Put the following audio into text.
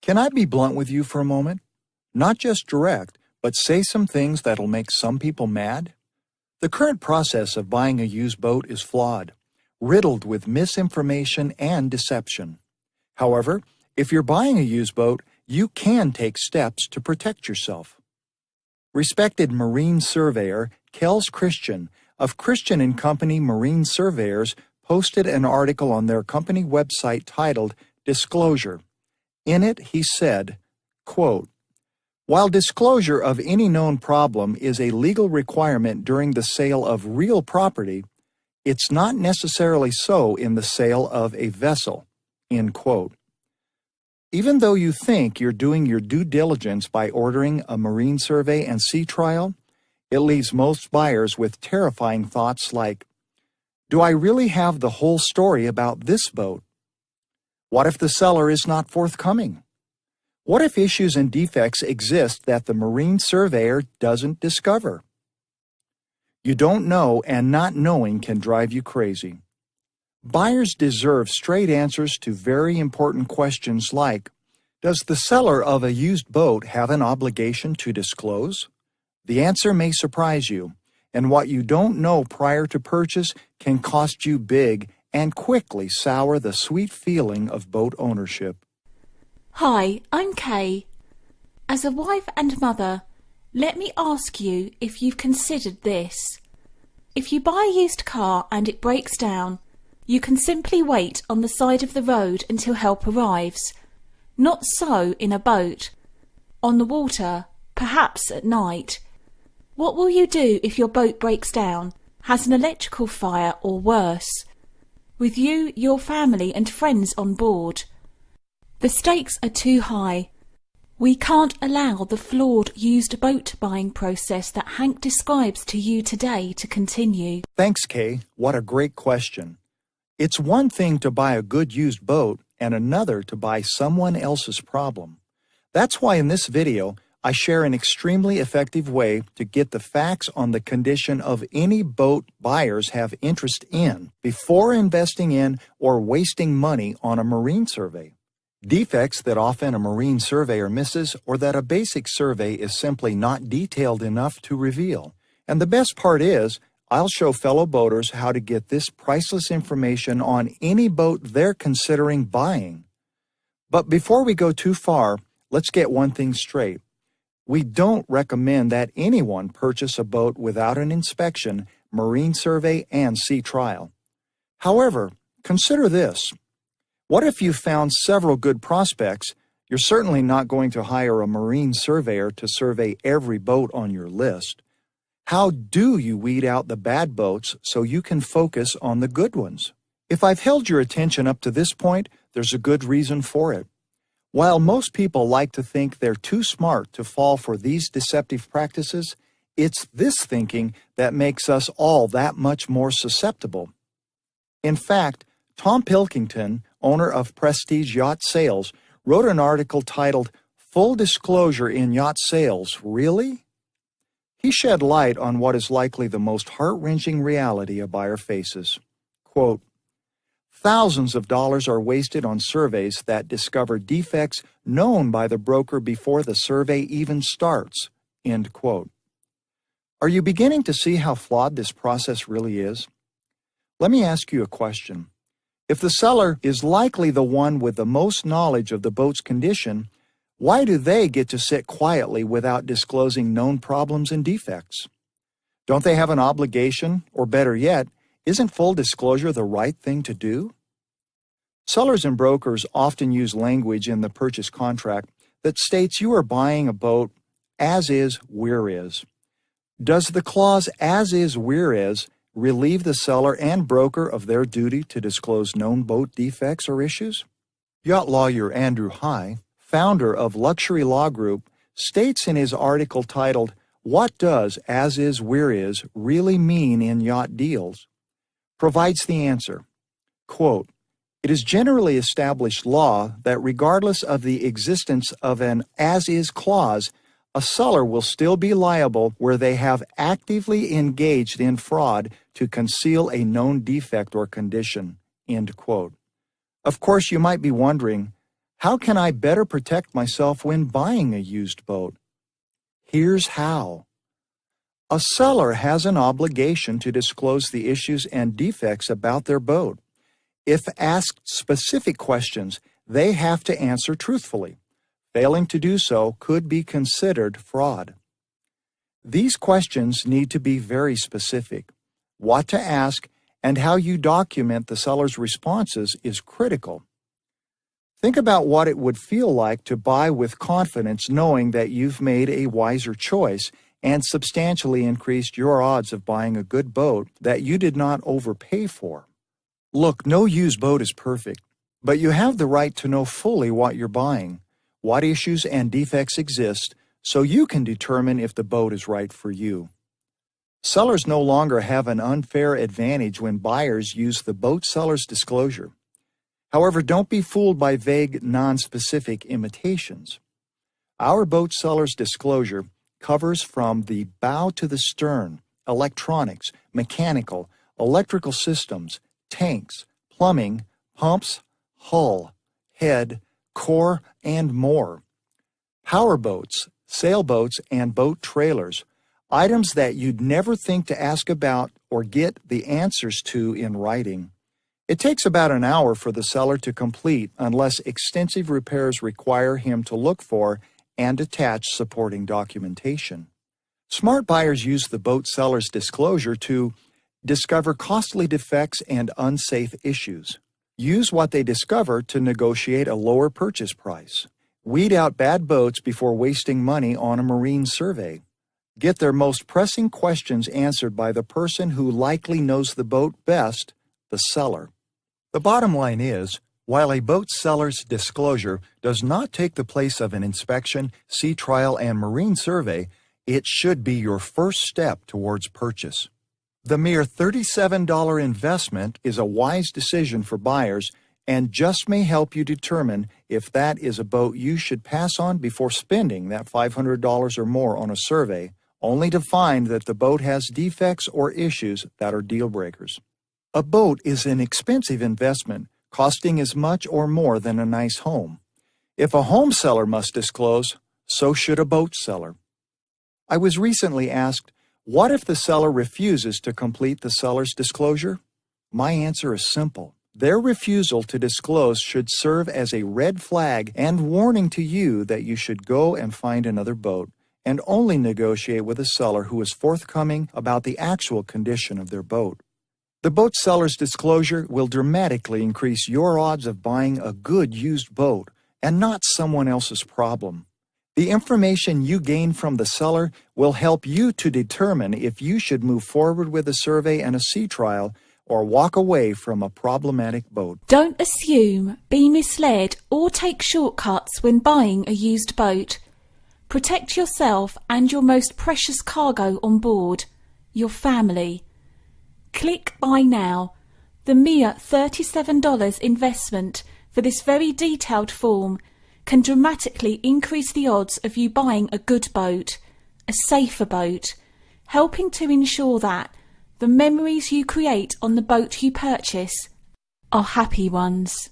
Can I be blunt with you for a moment? Not just direct, but say some things that'll make some people mad? The current process of buying a used boat is flawed, riddled with misinformation and deception. However, if you're buying a used boat, you can take steps to protect yourself. Respected marine surveyor Kels Christian of Christian & Company Marine Surveyors posted an article on their company website titled Disclosure. In it, he said, quote, "While disclosure of any known problem is a legal requirement during the sale of real property, it's not necessarily so in the sale of a vessel." End quote. Even though you think you're doing your due diligence by ordering a marine survey and sea trial, it leaves most buyers with terrifying thoughts like, do I really have the whole story about this boat? What if the seller is not forthcoming? What if issues and defects exist that the marine surveyor doesn't discover? You don't know, and not knowing can drive you crazy. Buyers deserve straight answers to very important questions like, does the seller of a used boat have an obligation to disclose? The answer may surprise you, and what you don't know prior to purchase can cost you big and quickly sour the sweet feeling of boat ownership. Hi, I'm Kay. As a wife and mother, let me ask you if you've considered this. If you buy a used car and it breaks down, you can simply wait on the side of the road until help arrives. Not so in a boat. On the water, perhaps at night. What will you do if your boat breaks down, has an electrical fire or worse? With you, your family and friends on board. The stakes are too high. We can't allow the flawed used boat buying process that Hank describes to you today to continue. Thanks, Kay. What a great question. It's one thing to buy a good used boat and another to buy someone else's problem. That's why in this video, I share an extremely effective way to get the facts on the condition of any boat buyers have interest in before investing in or wasting money on a marine survey. Defects that often a marine surveyor misses or that a basic survey is simply not detailed enough to reveal. And the best part is, I'll show fellow boaters how to get this priceless information on any boat they're considering buying. But before we go too far, let's get one thing straight. We don't recommend that anyone purchase a boat without an inspection, marine survey, and sea trial. However, consider this. What if you found several good prospects? You're certainly not going to hire a marine surveyor to survey every boat on your list. How do you weed out the bad boats so you can focus on the good ones? If I've held your attention up to this point, there's a good reason for it. While most people like to think they're too smart to fall for these deceptive practices, it's this thinking that makes us all that much more susceptible. In fact, Tom Pilkington, owner of Prestige Yacht Sales, wrote an article titled, "Full Disclosure in Yacht Sales, Really?" He shed light on what is likely the most heart-wrenching reality a buyer faces. Quote, "Thousands of dollars are wasted on surveys that discover defects known by the broker before the survey even starts." End quote. Are you beginning to see how flawed this process really is? Let me ask you a question. If the seller is likely the one with the most knowledge of the boat's condition, why do they get to sit quietly without disclosing known problems and defects? Don't they have an obligation, or better yet, isn't full disclosure the right thing to do? Sellers and brokers often use language in the purchase contract that states you are buying a boat as is, where is. Does the clause as is, where is relieve the seller and broker of their duty to disclose known boat defects or issues? Yacht lawyer Andrew High, founder of Luxury Law Group, states in his article titled, "What Does As Is, Where Is Really Mean in Yacht Deals?" provides the answer. Quote, "It is generally established law that regardless of the existence of an as-is clause, a seller will still be liable where they have actively engaged in fraud to conceal a known defect or condition." End quote. Of course, you might be wondering, How can I better protect myself when buying a used boat? Here's how. A seller has an obligation to disclose the issues and defects about their boat. If asked specific questions, they have to answer truthfully. Failing to do so could be considered fraud. These questions need to be very specific. What to ask and how you document the seller's responses is critical. Think about what it would feel like to buy with confidence knowing that you've made a wiser choice and substantially increased your odds of buying a good boat that you did not overpay for. Look, no used boat is perfect, but you have the right to know fully what you're buying, what issues and defects exist, so you can determine if the boat is right for you. Sellers no longer have an unfair advantage when buyers use the boat seller's disclosure. However, don't be fooled by vague, non-specific imitations. Our boat seller's disclosure covers from the bow to the stern, electronics, mechanical, electrical systems, tanks, plumbing, pumps, hull, head, core, and more. Power boats, sailboats, and boat trailers, items that you'd never think to ask about or get the answers to in writing. It takes about an hour for the seller to complete unless extensive repairs require him to look for and attach supporting documentation. Smart buyers use the boat seller's disclosure to discover costly defects and unsafe issues. Use what they discover to negotiate a lower purchase price. Weed out bad boats before wasting money on a marine survey. Get their most pressing questions answered by the person who likely knows the boat best, the seller. The bottom line is, while a boat seller's disclosure does not take the place of an inspection, sea trial, and marine survey, it should be your first step towards purchase. The mere $37 investment is a wise decision for buyers and just may help you determine if that is a boat you should pass on before spending that $500 or more on a survey, only to find that the boat has defects or issues that are deal breakers. A boat is an expensive investment, costing as much or more than a nice home. If a home seller must disclose, so should a boat seller. I was recently asked, what if the seller refuses to complete the seller's disclosure? My answer is simple. Their refusal to disclose should serve as a red flag and warning to you that you should go and find another boat and only negotiate with a seller who is forthcoming about the actual condition of their boat. The boat seller's disclosure will dramatically increase your odds of buying a good used boat and not someone else's problem. The information you gain from the seller will help you to determine if you should move forward with a survey and a sea trial or walk away from a problematic boat. Don't assume, be misled, or take shortcuts when buying a used boat. Protect yourself and your most precious cargo on board, your family. Click Buy Now. The mere $37 investment for this very detailed form can dramatically increase the odds of you buying a good boat, a safer boat, helping to ensure that the memories you create on the boat you purchase are happy ones.